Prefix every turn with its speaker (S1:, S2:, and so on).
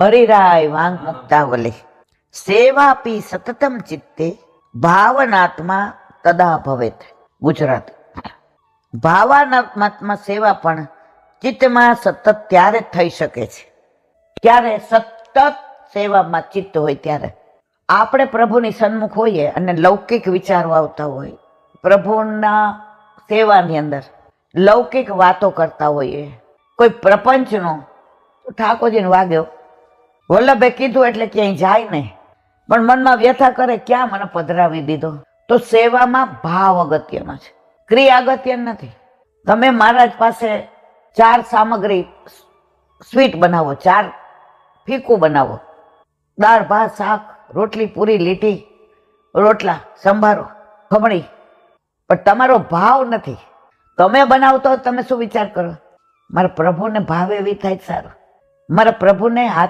S1: Harirai Wang મુક્તાવલી સેવાપી સતતમ ચિત્તે ભાવનાત્મા તદા ભવેત. ગુજરાતી. ભાવનાત્મા સેવા પણ ચિત્તમાં સતત ત્યારે થઈ શકે છે ત્યારે સતત સેવામાં ચિત્ત હોય ત્યારે. આપણે પ્રભુની સન્મુખ હોઈએ અને લૌકિક વિચારો આવતા હોય, પ્રભુના સેવાની અંદર લૌકિક વાતો કરતા હોઈએ, કોઈ પ્રપંચનો, ઠાકોરજીને વાગ્યો, વલ્લભે કીધું એટલે ક્યાંય જાય નહીં, પણ મનમાં વ્યથા કરે, ક્યાં મને પધરાવી દીધો. તો સેવામાં ભાવ અગત્યનો છે, ક્રિયા અગત્ય નથી. તમે મહારાજ પાસે 4 સામગ્રી સ્વીટ બનાવો, 4 ફીકું બનાવો, દાળ ભાત શાક રોટલી પૂરી લીટી રોટલા સંભારો ખમણી, પણ તમારો ભાવ નથી. તમે બનાવતો તમે શું વિચાર કરો? મારા પ્રભુને ભાવે એવી થાય સારું, મારા પ્રભુને હાથ